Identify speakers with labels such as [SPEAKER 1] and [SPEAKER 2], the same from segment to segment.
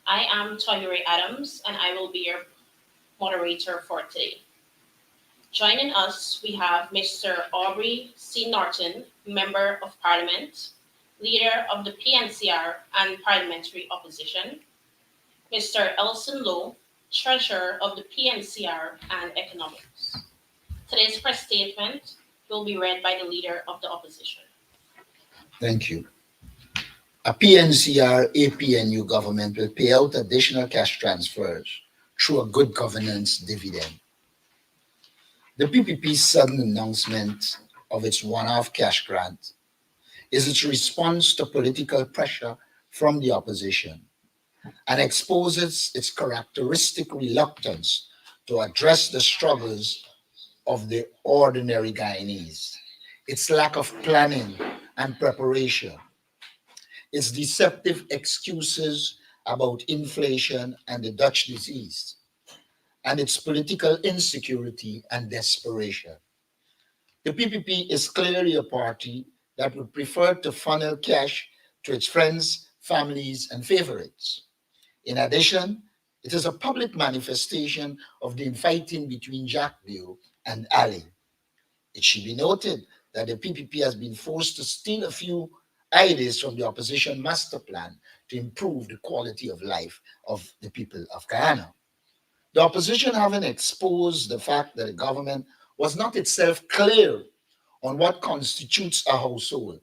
[SPEAKER 1] I am Toyuri Adams, and I will be your moderator for today. Joining us, we have Mr. Aubrey C. Norton, Member of Parliament, Leader of the PNCR and Parliamentary Opposition, Mr. Elson Lowe, Treasurer of the PNCR and Economics. Today's press statement will be read by the Leader of the Opposition.
[SPEAKER 2] Thank you. A PNCR APNU government will pay out additional cash transfers through a good governance dividend. The PPP's sudden announcement of its one-off cash grant is its response to political pressure from the opposition and exposes its characteristic reluctance to address the struggles of the ordinary Guyanese, its lack of planning and preparation, its deceptive excuses about inflation and the Dutch disease, and its political insecurity and desperation. The PPP is clearly a party that would prefer to funnel cash to its friends, families, and favorites. In addition, it is a public manifestation of the infighting between Jacques Bio and Ali. It should be noted that the PPP has been forced to steal a few ideas from the opposition master plan to improve the quality of life of the people of Guyana. The opposition having exposed the fact that the government was not itself clear on what constitutes a household,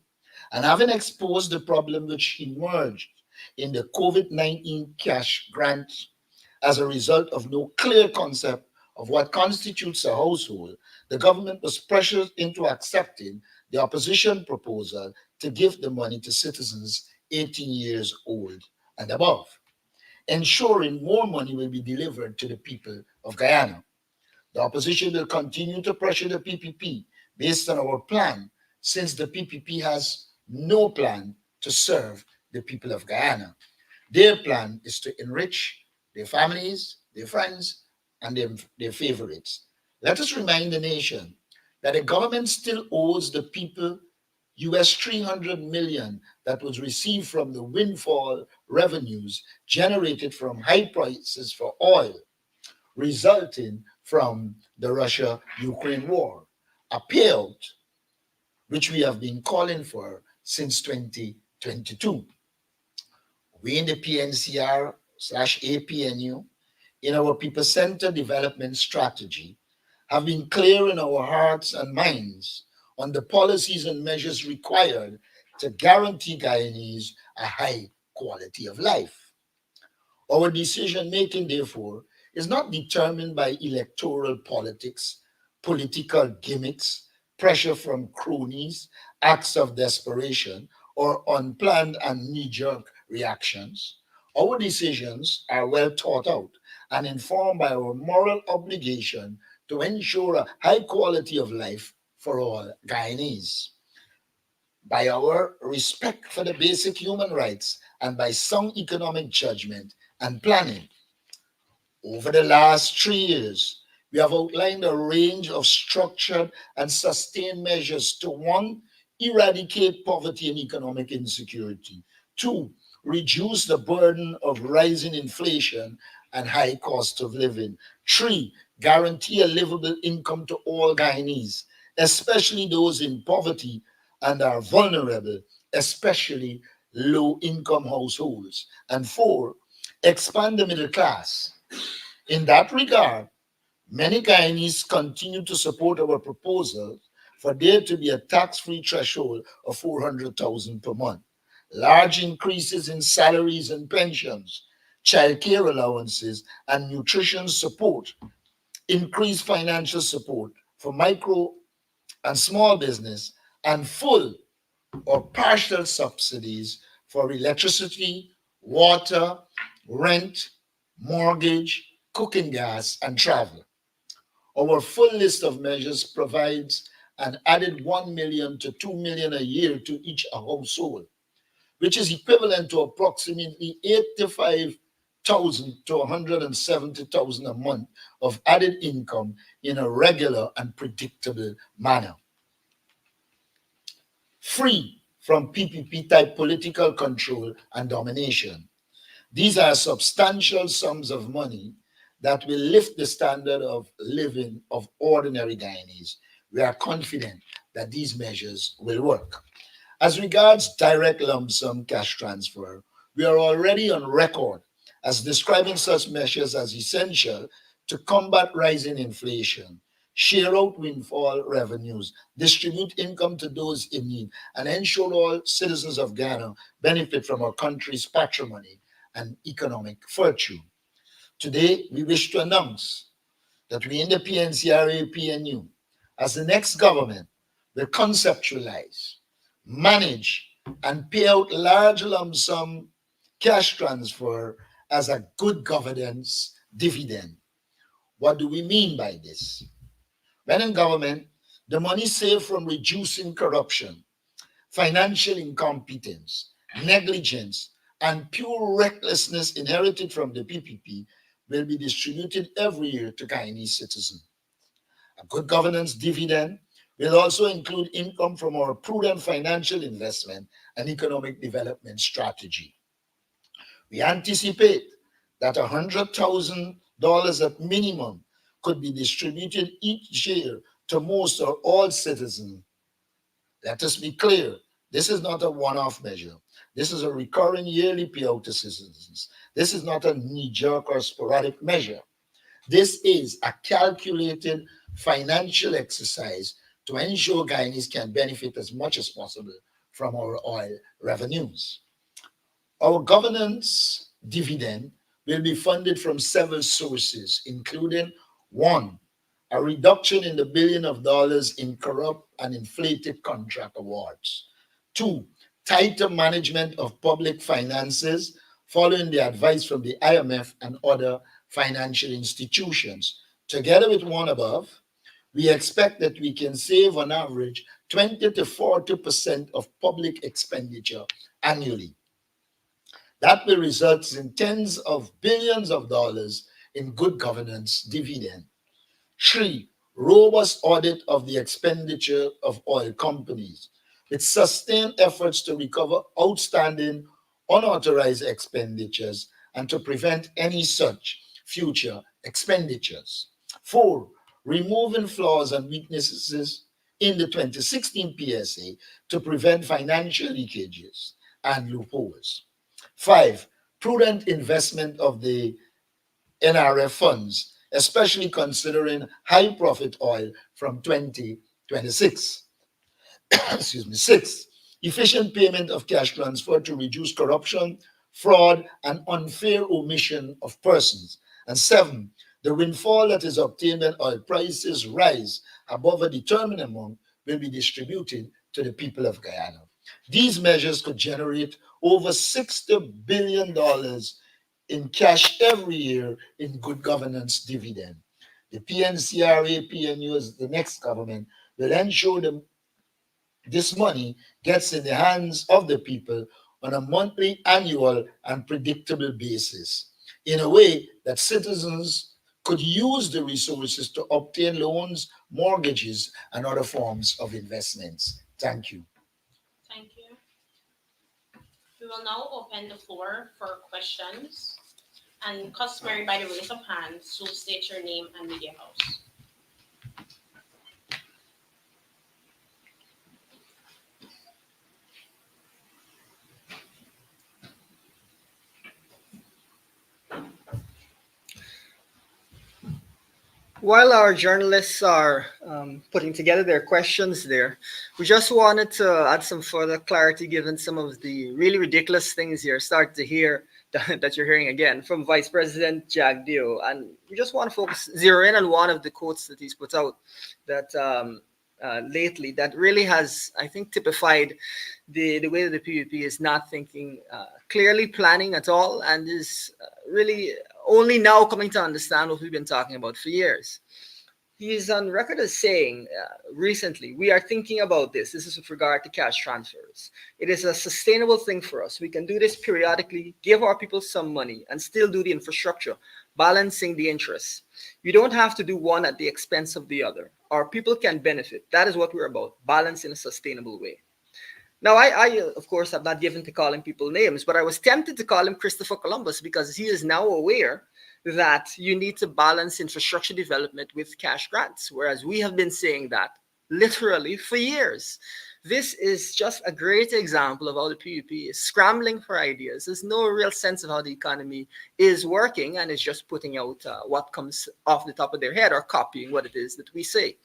[SPEAKER 2] and having exposed the problem which emerged in the COVID 19 cash grant as a result of no clear concept of what constitutes a household, the government was pressured into accepting the opposition proposal to give the money to citizens 18 years old and above, ensuring more money will be delivered to the people of Guyana. The opposition will continue to pressure the PPP based on our plan, since the PPP has no plan to serve the people of Guyana. Their plan is to enrich their families, their friends, and their favorites. Let us remind the nation that the government still owes the people US 300 million that was received from the windfall revenues generated from high prices for oil resulting from the Russia Ukraine war, a payout which we have been calling for since 2022. We in the PNCR slash APNU, in our people centered development strategy, have been clear in our hearts and minds on the policies and measures required to guarantee Guyanese a high quality of life. Our decision making, therefore, is not determined by electoral politics, political gimmicks, pressure from cronies, acts of desperation, or unplanned and knee jerk reactions. Our decisions are well thought out and informed by our moral obligation to ensure a high quality of life for all Guyanese, by our respect for the basic human rights, and by sound economic judgment and planning. Over the last 3 years, we have outlined a range of structured and sustained measures to one, eradicate poverty and economic insecurity, two, reduce the burden of rising inflation and high cost of living, three, guarantee a livable income to all Guyanese, especially those in poverty and are vulnerable, especially low income households, and four, expand the middle class. In that regard, many Guyanese continue to support our proposal for there to be a tax-free threshold of 400,000 per month, large increases in salaries and pensions, child care allowances, and nutrition support, increased financial support for micro and small business, and full or partial subsidies for electricity, water, rent, mortgage, cooking gas, and travel. Our full list of measures provides an added 1 million to 2 million a year to each household, which is equivalent to approximately 85,000 to 170,000 a month of added income in a regular and predictable manner. Free from PPP type political control and domination. These are substantial sums of money that will lift the standard of living of ordinary Guyanese. We are confident that these measures will work. As regards direct lump sum cash transfer, we are already on record as describing such measures as essential to combat rising inflation, share out windfall revenues, distribute income to those in need, and ensure all citizens of Ghana benefit from our country's patrimony and economic virtue. Today, we wish to announce that we in the PNCRA PNU, as the next government, will conceptualize, manage, and pay out large lump sum cash transfer as a good governance dividend. What do we mean by this? When in government, the money saved from reducing corruption, financial incompetence, negligence, and pure recklessness inherited from the PPP will be distributed every year to Guyanese citizens. A good governance dividend will also include income from our prudent financial investment and economic development strategy. We anticipate that $100,000 at minimum could be distributed each year to most or all citizens. Let us be clear, this is not a one off measure. This is a recurring yearly payout to citizens. This is not a knee jerk or sporadic measure. This is a calculated financial exercise to ensure Guyanese can benefit as much as possible from our oil revenues. Our governance dividend will be funded from several sources, including one, a reduction in the billion of dollars in corrupt and inflated contract awards. Two, tighter management of public finances following the advice from the IMF and other financial institutions. Together with one above, we expect that we can save on average 20 to 40% of public expenditure annually. That will result in tens of billions of dollars in good governance dividend. Three, robust audit of the expenditure of oil companies with sustained efforts to recover outstanding unauthorized expenditures and to prevent any such future expenditures. Four, removing flaws and weaknesses in the 2016 PSA to prevent financial leakages and loopholes. Five, prudent investment of the NRF funds, especially considering high profit oil from 2026. Excuse me. Six, efficient payment of cash transfer to reduce corruption, fraud, and unfair omission of persons. And seven, the windfall that is obtained when oil prices rise above a determined amount will be distributed to the people of Guyana. These measures could generate over $60 billion in cash every year in good governance dividend. The PNCRA, PNU as the next government will ensure this money gets in the hands of the people on a monthly, annual, and predictable basis in a way that citizens could use the resources to obtain loans, mortgages, and other forms of investments. Thank you.
[SPEAKER 1] Thank you. We will now open the floor for questions and customary by the raise of hands, so state your name and media house.
[SPEAKER 3] While our journalists are putting together their questions there, we just wanted to add some further clarity given some of the really ridiculous things you're starting to hear that you're hearing again from Vice President Jack Dio. And we just want to zero in on one of the quotes that he's put out that lately that really has, I think, typified the way that the PVP is not thinking clearly, planning at all, and is really only now coming to understand what we've been talking about for years. He is on record as saying recently, we are thinking about this. This is with regard to cash transfers. It is a sustainable thing for us. We can do this periodically, give our people some money, and still do the infrastructure, balancing the interests. You don't have to do one at the expense of the other. Our people can benefit. That is what we're about, balance in a sustainable way. Now, I of course, have not given to calling people names, but I was tempted to call him Christopher Columbus because he is now aware that you need to balance infrastructure development with cash grants, whereas we have been saying that literally for years. This is just a great example of how the PUP is scrambling for ideas. There's no real sense of how the economy is working and is just putting out what comes off the top of their head or copying what it is that we say.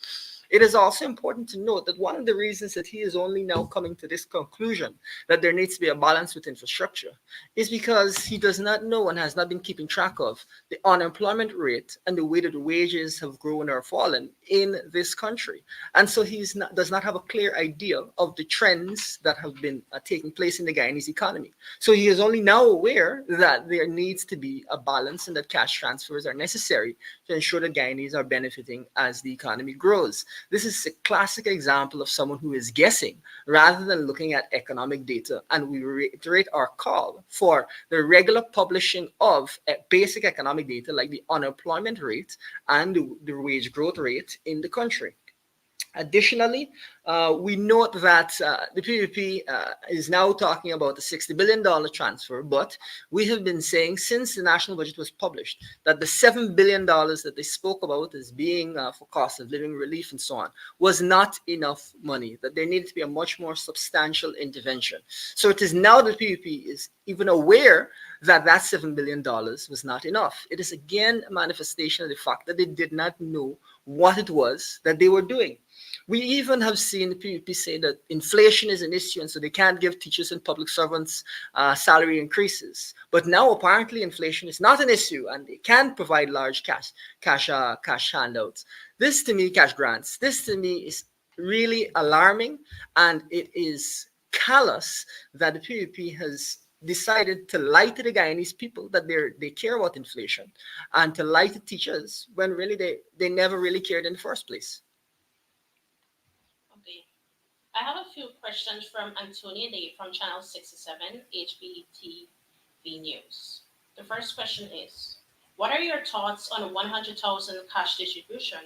[SPEAKER 3] It is also important to note that one of the reasons that he is only now coming to this conclusion that there needs to be a balance with infrastructure is because he does not know and has not been keeping track of the unemployment rate and the way that wages have grown or fallen in this country. And so does not have a clear idea of the trends that have been taking place in the Guyanese economy. So he is only now aware that there needs to be a balance and that cash transfers are necessary to ensure that Guyanese are benefiting as the economy grows. This is a classic example of someone who is guessing rather than looking at economic data. And we reiterate our call for the regular publishing of basic economic data like the unemployment rate and the wage growth rate in the country. Additionally, we note that the PPP is now talking about a $60 billion transfer, but we have been saying since the national budget was published that the $7 billion that they spoke about as being for cost of living relief and so on was not enough money, that there needed to be a much more substantial intervention. So it is now that the PPP is even aware that that $7 billion was not enough. It is again a manifestation of the fact that they did not know what it was that they were doing. We even have seen the PUP say that inflation is an issue, and so they can't give teachers and public servants salary increases. But now apparently inflation is not an issue, and they can provide large cash handouts. This to me, cash grants. This to me is really alarming, and it is callous that the PUP has decided to lie to the Guyanese people that they care about inflation, and to lie to teachers when really they never really cared in the first place.
[SPEAKER 1] Okay. I have a few questions from Antonia Day from Channel 67 HBTV News. The first question is, what are your thoughts on 100,000 cash distribution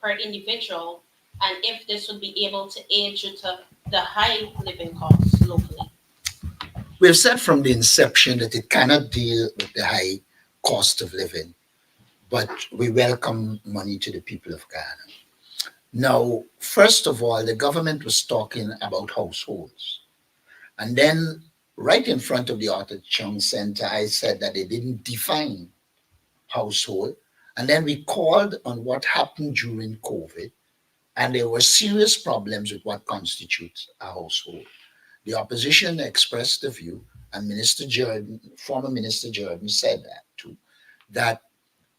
[SPEAKER 1] per individual and if this would be able to aid due to the high living costs locally?
[SPEAKER 2] We've said from the inception that it cannot deal with the high cost of living, but we welcome money to the people of Ghana. Now, first of all, the government was talking about households. And then, right in front of the Arthur Chung Center, I said that they didn't define household. And then we called on what happened during COVID, and there were serious problems with what constitutes a household. The opposition expressed the view, and former Minister Jordan said that too, that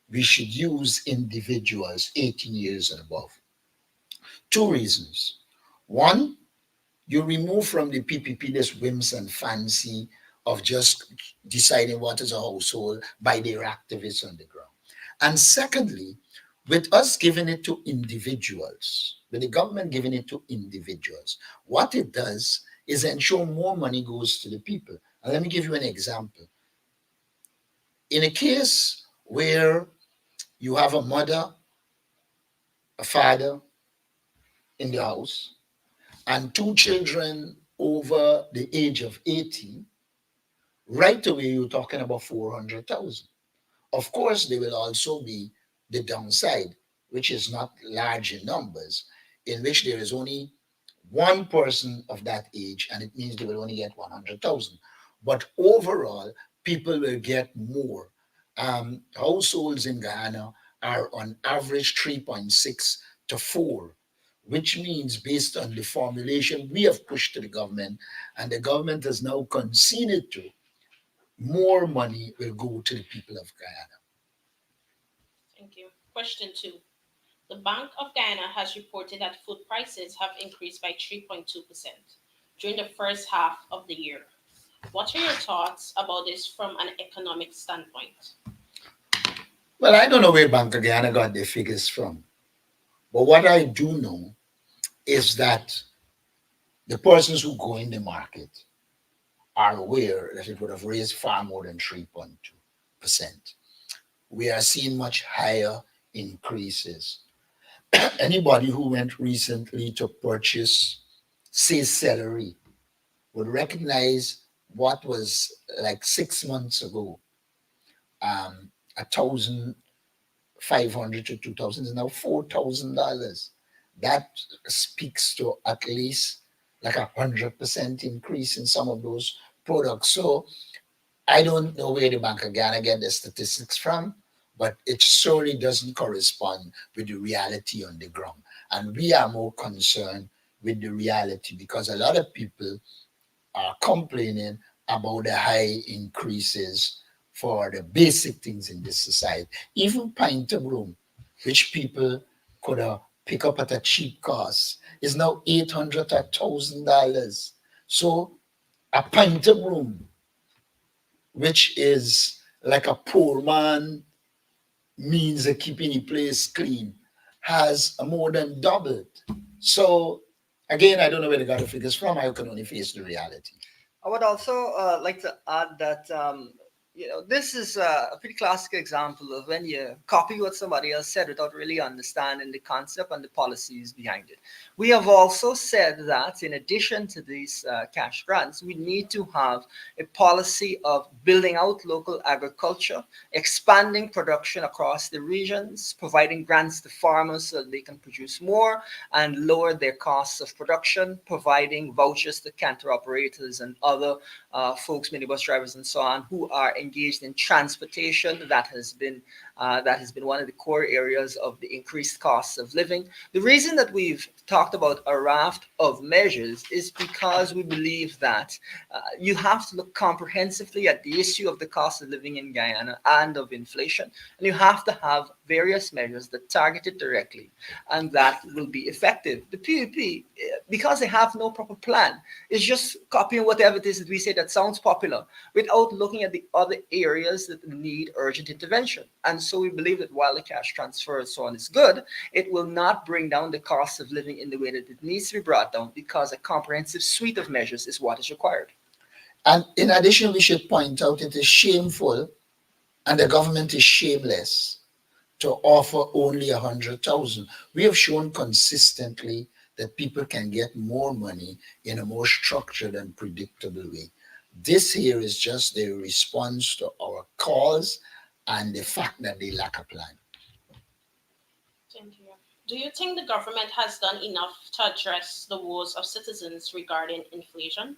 [SPEAKER 2] we should use individuals 18 years and above. Two reasons. One, you remove from the PPP this whims and fancy of just deciding what is a household by their activists on the ground. And secondly, with us giving it to individuals, with the government giving it to individuals, what it does is ensure more money goes to the people. And let me give you an example. In a case where you have a mother, a father in the house, and two children over the age of 18, right away you're talking about 400,000. Of course, there will also be the downside, which is not large in numbers, in which there is only one person of that age, and it means they will only get 100,000. But overall, people will get more. Households in Ghana are on average 3.6 to 4, which means based on the formulation we have pushed to the government, and the government has now conceded to, more money will go to the people of Guyana.
[SPEAKER 1] Thank you. Question two. The Bank of Guyana has reported that food prices have increased by 3.2% during the first half of the year. What are your thoughts about this from an economic standpoint?
[SPEAKER 2] Well, I don't know where Bank of Guyana got their figures from, but what I do know is that the persons who go in the market are aware that it would have raised far more than 3.2%. We are seeing much higher increases. Anybody who went recently to purchase, say, celery would recognize what was like 6 months ago, 1,500 to 2,000 is now $4,000. That speaks to at least like 100% increase in some of those products. So I don't know where the Bank of Ghana get the statistics from, but it surely doesn't correspond with the reality on the ground. And we are more concerned with the reality because a lot of people are complaining about the high increases for the basic things in this society. Even pint of room, which people could pick up at a cheap cost, is now $800 to $1,000. So a pint of room, which is like a poor man means of keeping the place clean, has more than doubled. So again, I don't know where they got the figures from. I can only face the reality.
[SPEAKER 3] I would also like to add that this is a pretty classic example of when you copy what somebody else said without really understanding the concept and the policies behind it. We have also said that in addition to these cash grants, we need to have a policy of building out local agriculture, expanding production across the regions, providing grants to farmers so that they can produce more and lower their costs of production, providing vouchers to canter operators and other folks, minibus drivers, and so on, who are engaged in transportation. That has been one of the core areas of the increased costs of living. The reason that we've talked about a raft of measures is because we believe that you have to look comprehensively at the issue of the cost of living in Guyana and of inflation, and you have to have various measures that target it directly and that will be effective. The PUP, because they have no proper plan, is just copying whatever it is that we say that sounds popular without looking at the other areas that need urgent intervention. And so we believe that while the cash transfer and so on is good, it will not bring down the cost of living in the way that it needs to be brought down because a comprehensive suite of measures is what is required.
[SPEAKER 2] And in addition, we should point out it is shameful and the government is shameless to offer only 100,000. We have shown consistently that people can get more money in a more structured and predictable way. This here is just the response to our calls and the fact that they lack a plan.
[SPEAKER 1] Thank you. Do you think the government has done enough to address the woes of citizens regarding inflation?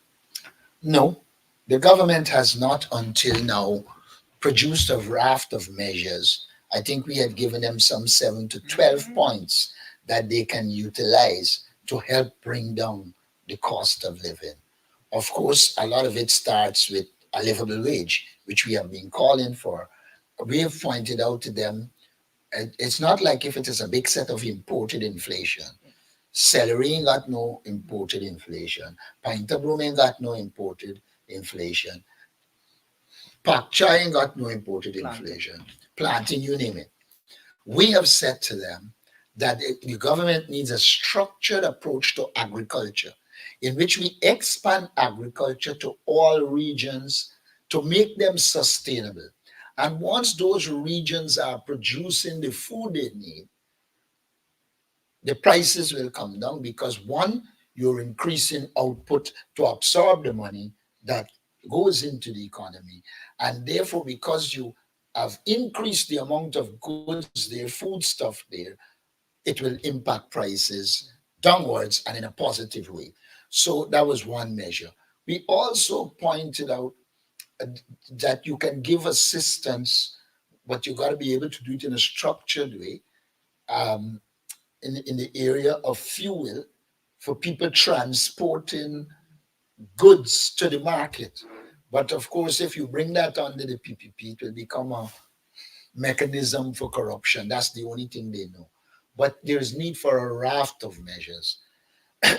[SPEAKER 2] No, the government has not until now produced a raft of measures. I think we had given them some 7 to 12 points that they can utilize to help bring down the cost of living. Of course, a lot of it starts with a livable wage, which we have been calling for. We have pointed out to them, it's not like if it is a big set of imported inflation. Celery ain't got no imported inflation. Pint of broom ain't got no imported inflation. Pak chai ain't got no imported
[SPEAKER 3] Planting.
[SPEAKER 2] inflation. Planting, you name it. We have said to them that the government needs a structured approach to agriculture in which we expand agriculture to all regions to make them sustainable. And once those regions are producing the food they need, the prices will come down because one, you're increasing output to absorb the money that goes into the economy. And therefore, because you have increased the amount of goods there, foodstuff there, it will impact prices downwards and in a positive way. So that was one measure. We also pointed out uh, that you can give assistance, but you got to be able to do it in a structured way. Um, in the area of fuel for people transporting goods to the market. But of course, if you bring that under the PPP, it will become a mechanism for corruption. That's the only thing they know. But there's need for a raft of measures.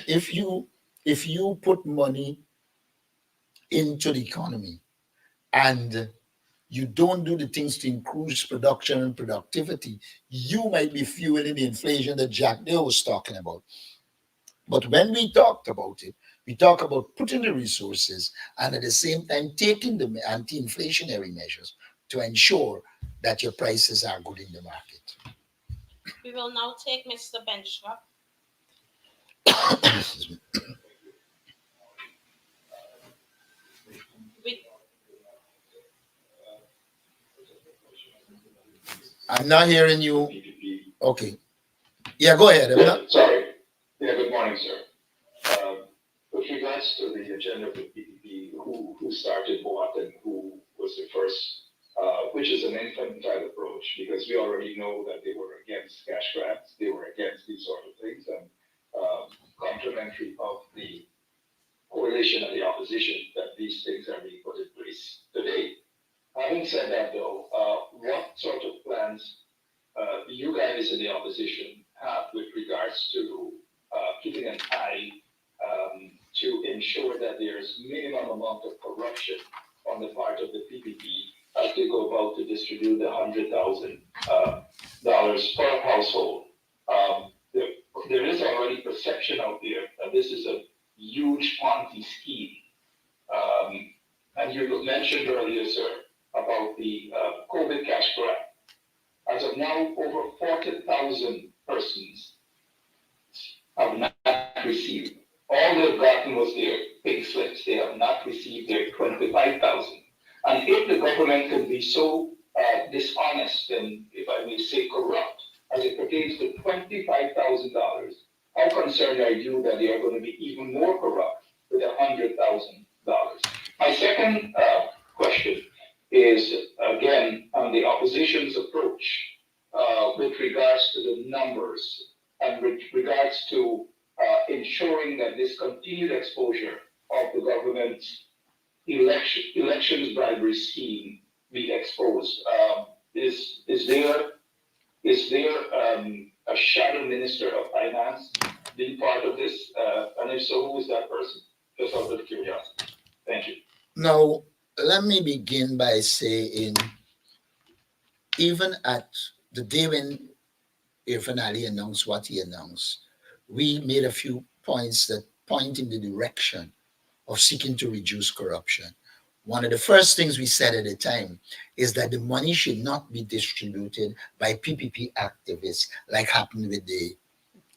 [SPEAKER 2] If you if you put money into the economy and you don't do the things to increase production and productivity, you might be fueling the inflation that Jack Dale was talking about. But when we talked about it, we talk about putting the resources and at the same time taking the anti-inflationary measures to ensure that your prices are good in the market.
[SPEAKER 1] We will now take Mr. Benchcott.
[SPEAKER 2] I'm not hearing you.
[SPEAKER 4] PPP.
[SPEAKER 2] Okay. Yeah, go ahead. I'm
[SPEAKER 4] Yeah,
[SPEAKER 2] not.
[SPEAKER 4] sorry. Yeah, good morning, sir. With regards to the agenda of the PPP, who started what and who was the first, which is an infantile approach because we already know that they were against cash grants, they were against these sort of things, and complimentary of the coalition and the opposition that these things are being put in place today. Having said that, though, what sort of plans you guys in the opposition have with regards to keeping an eye to ensure that there's minimum amount of corruption on the part of the PPP as they go about to distribute the $100,000 per household. There, there is already perception out there that this is a huge Ponzi scheme. Um, and you mentioned earlier, sir, about the COVID cash grant. As of now, over 40,000 persons have not received. All they've gotten was their pink slips. They have not received their 25,000. And if the government can be so dishonest and, if I may say, corrupt as it pertains to $25,000, how concerned are you that they are going to be even more corrupt with $100,000? My second question is again on the opposition's approach with regards to the numbers and with regards to ensuring that this continued exposure of the government's elections bribery scheme be exposed. Is there a shadow minister of finance being part of this? And if so, who is that person? Just out of curiosity. Thank you.
[SPEAKER 2] Now, let me begin by saying, even at the day when Irfan Ali announced what he announced, we made a few points that point in the direction of seeking to reduce corruption. One of the first things we said at the time is that the money should not be distributed by PPP activists like happened with the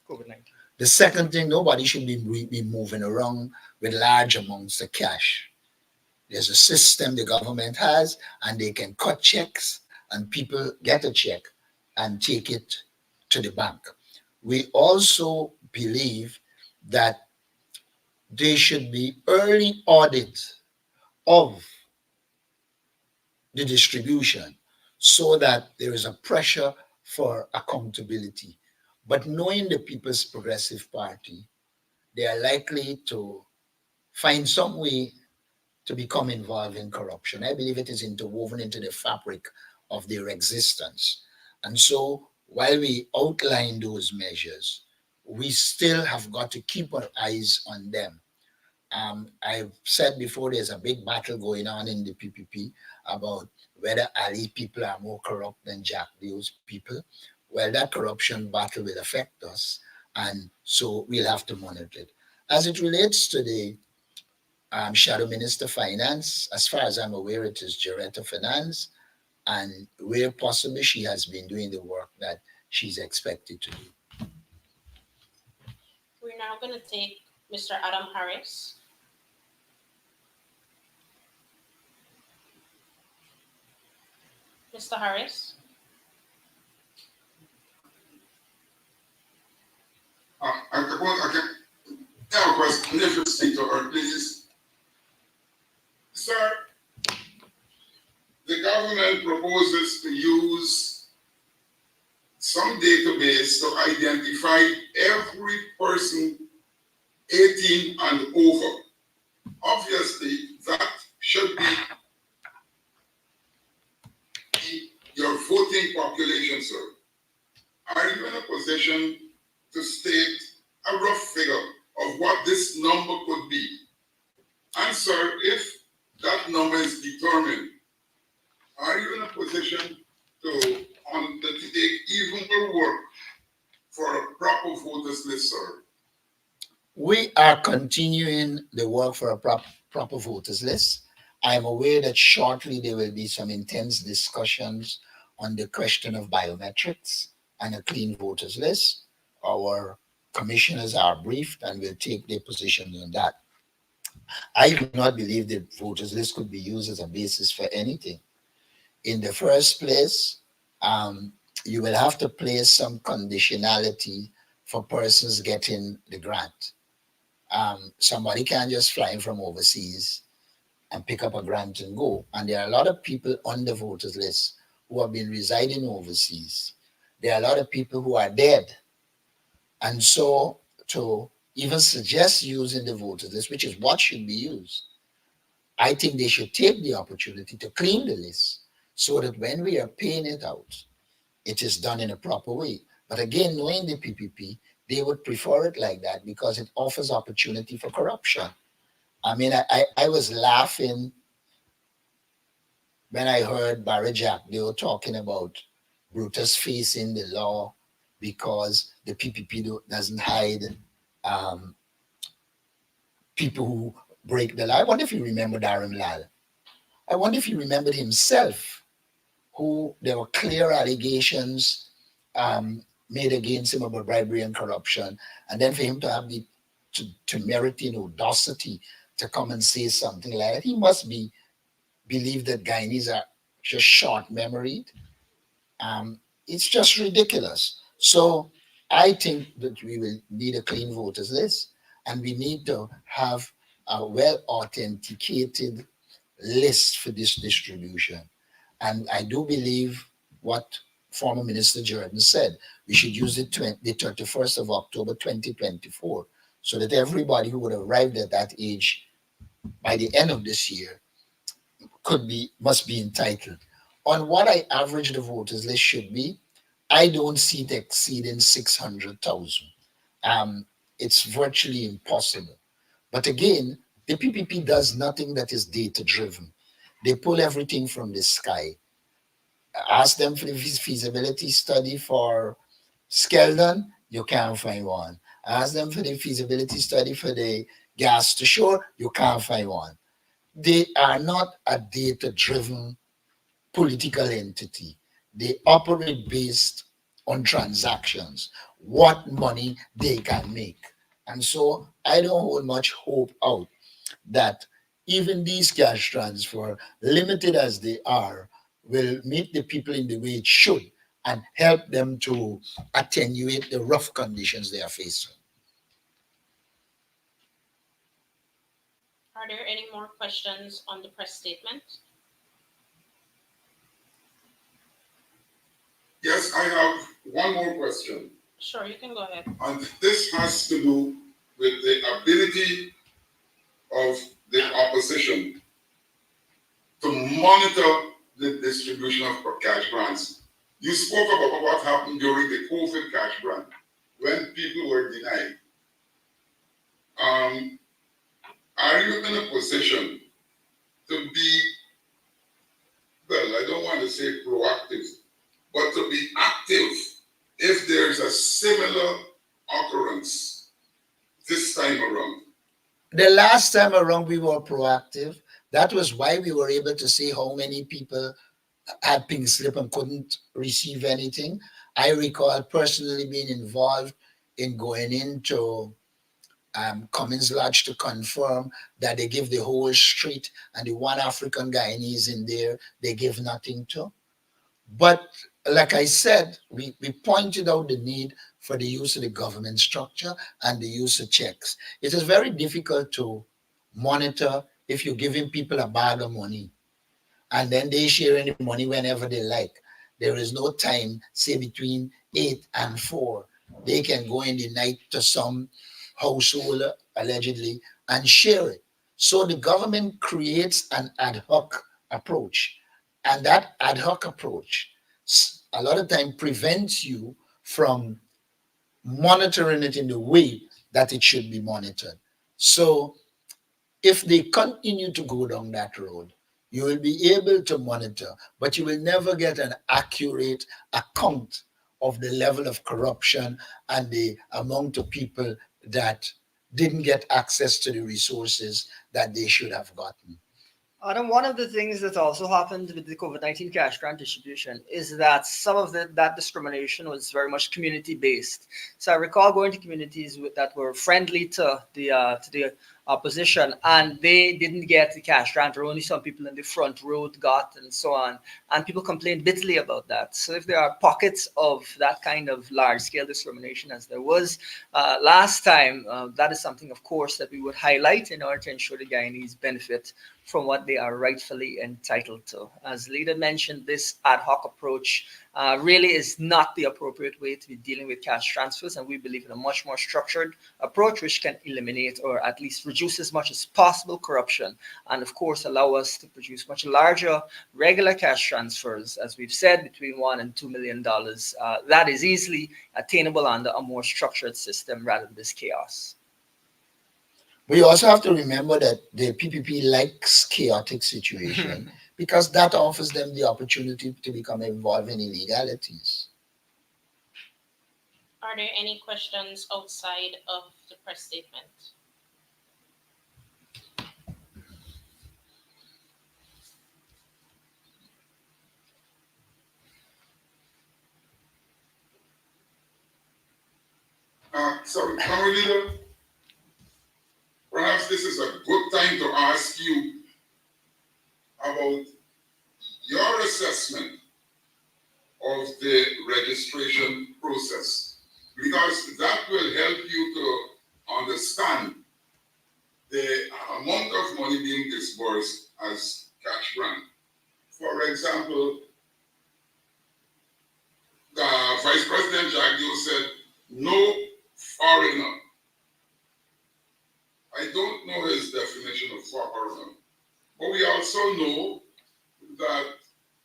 [SPEAKER 3] COVID-19.
[SPEAKER 2] The second thing, nobody should be moving around with large amounts of cash. There's a system the government has, and they can cut checks, and people get a check and take it to the bank. We also believe that there should be early audit of the distribution so that there is a pressure for accountability. But knowing the People's Progressive Party, they are likely to find some way to become involved in corruption. I believe it is interwoven into the fabric of their existence. And so while we outline those measures, we still have got to keep our eyes on them. I've said before there's a big battle going on in the PPP about whether Ali people are more corrupt than Jack Deal's people. Well, that corruption battle will affect us, and so we'll have to monitor it. As it relates to the Shadow Minister Finance, as far as I'm aware, it is Jaretta Finance, and where possible, she has been doing the work that she's expected to do.
[SPEAKER 1] We're now going to take Mr. Adam Harris. Mr. Harris.
[SPEAKER 5] I have a question. If you speak to her, please. Sir, the government proposes to use some database to identify every person 18 and over. Obviously, that should be your voting population, sir. Are you in a position to state a rough figure of what this number could be? And sir, if that number is determined, are you in a position to undertake even more work for a proper voters list, sir?
[SPEAKER 2] We are continuing the work for a proper voters list. I am aware that shortly there will be some intense discussions on the question of biometrics and a clean voters list. Our commissioners are briefed and will take their positions on that. I do not believe the voters list could be used as a basis for anything. In the first place, um, you will have to place some conditionality for persons getting the grant. Somebody can't just fly in from overseas and pick up a grant and go. And there are a lot of people on the voters list who have been residing overseas. There are a lot of people who are dead. And so to even suggest using the voters list, which is what should be used, I think they should take the opportunity to clean the list so that when we are paying it out, it is done in a proper way. But again, knowing the PPP, they would prefer it like that because it offers opportunity for corruption. I mean, I was laughing when I heard Barry Jack, they were talking about Brutus facing the law because the PPP doesn't hide um, people who break the law. I wonder if you remember Darren Lal. I wonder if he remembered himself, who there were clear allegations made against him about bribery and corruption, and then for him to have the temerity and audacity to come and say something like that, he must be believe that Guyanese are just short memoried. It's just ridiculous. So I think that we will need a clean voters list, and we need to have a well authenticated list for this distribution. And I do believe what former Minister Jordan said, we should use it the 31st of October 2024, so that everybody who would have arrived at that age by the end of this year must be entitled. On what I average the voters list should be, I don't see it exceeding 600,000. Um, it's virtually impossible. But again, the PPP does nothing that is data driven. They pull everything from the sky. Ask them for the feasibility study for Skeldon, you can't find one. Ask them for the feasibility study for the gas to shore, you can't find one. They are not a data driven political entity. They operate based on transactions, what money they can make. And so I don't hold much hope out that even these cash transfer, limited as they are, will meet the people in the way it should and help them to attenuate the rough conditions they are facing.
[SPEAKER 1] Are there any more questions on the press statement?
[SPEAKER 5] Yes, I have one more question.
[SPEAKER 1] Sure, you can go ahead.
[SPEAKER 5] And this has to do with the ability of the opposition to monitor the distribution of cash grants. You spoke about what happened during the COVID cash grant when people were denied. Um, are you in a position to be, well, I don't want to say proactive, but to be active if there's a similar occurrence this time around?
[SPEAKER 2] The last time around, we were proactive. That was why we were able to see how many people had pink slip and couldn't receive anything. I recall personally being involved in going into Cummins Lodge to confirm that they give the whole street and the one African Guyanese in there, they give nothing to. But like I said, we pointed out the need for the use of the government structure and the use of checks. It is very difficult to monitor if you're giving people a bag of money and then they share any money whenever they like. There is no time, say between 8 and 4. They can go in the night to some household allegedly and share it. So the government creates an ad hoc approach. And that ad hoc approach a lot of time prevents you from monitoring it in the way that it should be monitored. So if they continue to go down that road, you will be able to monitor, but you will never get an accurate account of the level of corruption and the amount of people that didn't get access to the resources that they should have gotten.
[SPEAKER 3] Adam, one of the things that also happened with the COVID-19 cash grant distribution is that some of that discrimination was very much community-based. So I recall going to communities that were friendly to the opposition, and they didn't get the cash grant, or only some people in the front row got, and so on. And people complained bitterly about that. So if there are pockets of that kind of large-scale discrimination, as there was last time, that is something, of course, that we would highlight in order to ensure the Guyanese benefit from what they are rightfully entitled to. As Leda mentioned, this ad hoc approach really is not the appropriate way to be dealing with cash transfers, and we believe in a much more structured approach which can eliminate or at least reduce as much as possible corruption, and of course allow us to produce much larger regular cash transfers, as we've said, between $1 and $2 million. That is easily attainable under a more structured system rather than this chaos.
[SPEAKER 2] We also have to remember that the PPP likes chaotic situation because that offers them the opportunity to become involved in illegalities.
[SPEAKER 1] Are there any questions outside of the press statement?
[SPEAKER 5] Sorry, Honorable Leader, perhaps this is a good time to ask you about your assessment of the registration process, because that will help you to understand the amount of money being disbursed as cash grant. For example, Vice President Jagdeo said, no foreigner. I don't know his definition of foreigner, but we also know that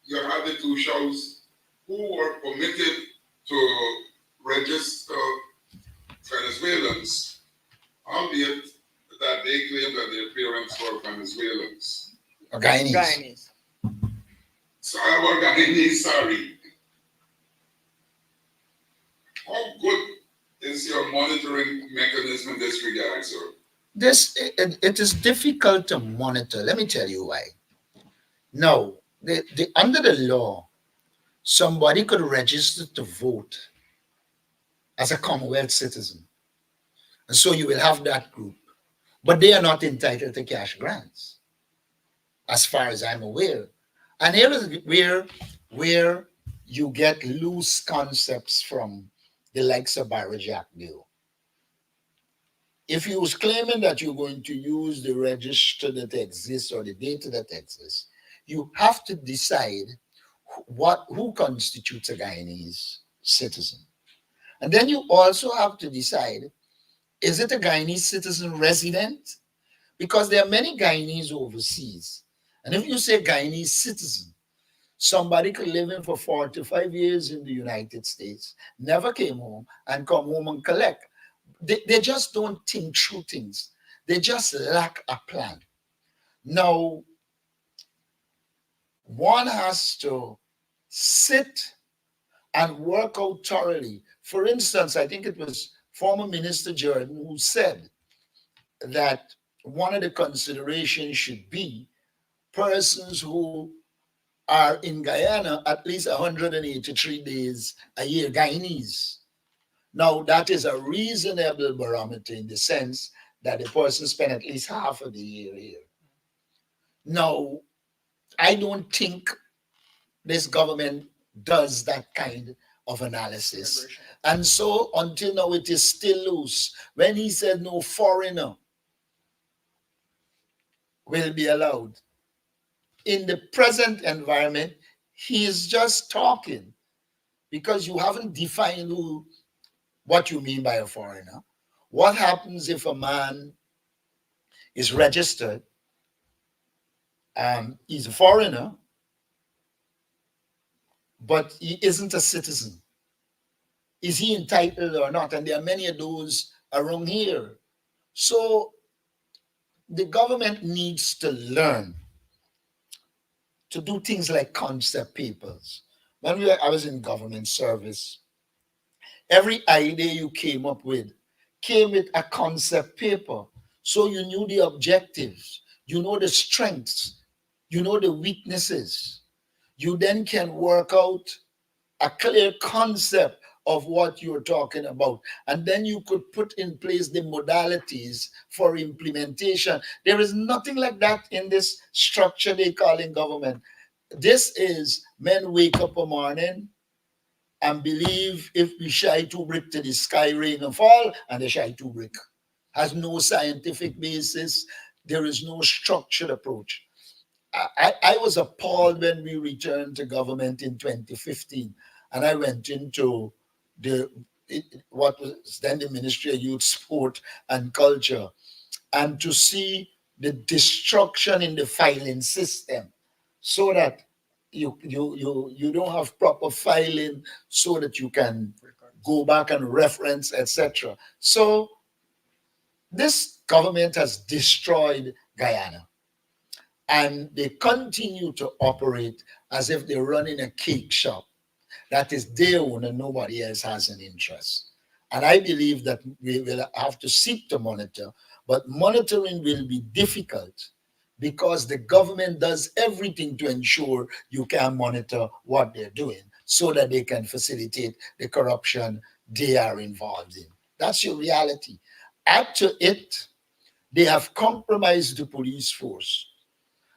[SPEAKER 5] you had the two shows who were permitted to register Venezuelans, albeit that they claim that their parents were Venezuelans.
[SPEAKER 2] Guyanese.
[SPEAKER 3] Guyanese.
[SPEAKER 5] So our Guyanese, sorry. How good is your monitoring mechanism in this regard, sir?
[SPEAKER 2] It is difficult to monitor. Let me tell you why. Now, under the law, somebody could register to vote as a Commonwealth citizen. And so you will have that group. But they are not entitled to cash grants, as far as I'm aware. And here is where you get loose concepts from the likes of Barry Jack Deal. If you was claiming that you're going to use the register that exists or the data that exists, you have to decide who constitutes a Guyanese citizen. And then you also have to decide, is it a Guyanese citizen resident? Because there are many Guyanese overseas. And if you say Guyanese citizen, somebody could live in for 45 years in the United States, never came home, and come home and collect. They just don't think through things. They just lack a plan. Now, one has to sit and work out thoroughly. For instance, I think it was former Minister Jordan who said that one of the considerations should be persons who are in Guyana at least 183 days a year, Guyanese. Now, that is a reasonable barometer in the sense that the person spent at least half of the year here. Now, I don't think this government does that kind of analysis. And so until now, it is still loose. When he said no foreigner will be allowed, in the present environment, he is just talking because you haven't defined what you mean by a foreigner. What happens if a man is registered, he's a foreigner, but he isn't a citizen? Is he entitled or not? And there are many of those around here. So the government needs to learn to do things like concept papers. When I was in government service, every idea you came up with came with a concept paper. So you knew the objectives, you know the strengths, you know the weaknesses. You then can work out a clear concept of what you're talking about. And then you could put in place the modalities for implementation. There is nothing like that in this structure they call in government. This is men wake up a morning and believe if we shy two brick to the sky, rain and fall, and they shy two brick. Has no scientific basis. There is no structured approach. I was appalled when we returned to government in 2015, and I went into the what was then the Ministry of Youth, Sport, and Culture, and to see the destruction in the filing system, so that you don't have proper filing, so that you can go back and reference, etc. So this government has destroyed Guyana, and they continue to operate as if they're running a cake shop that is their own and nobody else has an interest. And I believe that we will have to seek to monitor, but monitoring will be difficult because the government does everything to ensure you can monitor what they're doing so that they can facilitate the corruption they are involved in. That's your reality. Add to it, they have compromised the police force.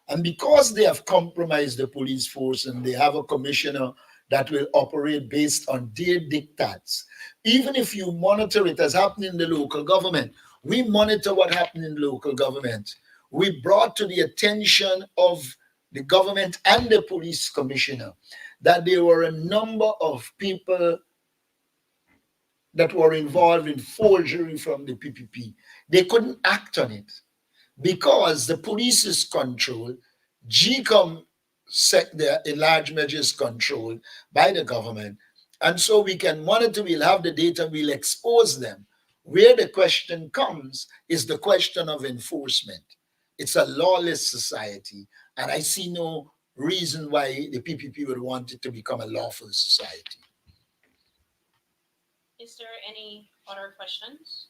[SPEAKER 2] And because they have compromised the police force and they have a commissioner that will operate based on their diktats, even if you monitor it as happening in the local government, we monitor what happened in local government. We brought to the attention of the government and the police commissioner that there were a number of people that were involved in forgery from the PPP. They couldn't act on it because the police is controlled, GCOM sector in large measure is controlled by the government. And so we can monitor, we'll have the data, we'll expose them. Where the question comes is the question of enforcement. It's a lawless society, and I see no reason why the PPP would want it to become a lawful society.
[SPEAKER 1] Is there any other questions?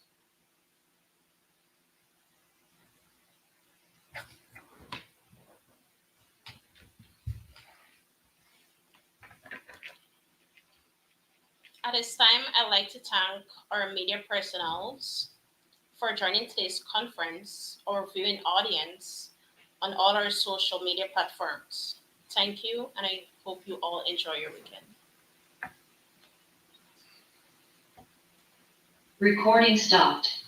[SPEAKER 1] At this time, I'd like to thank our media personnel for joining today's conference, our viewing audience on all our social media platforms. Thank you, and I hope you all enjoy your weekend.
[SPEAKER 6] Recording stopped.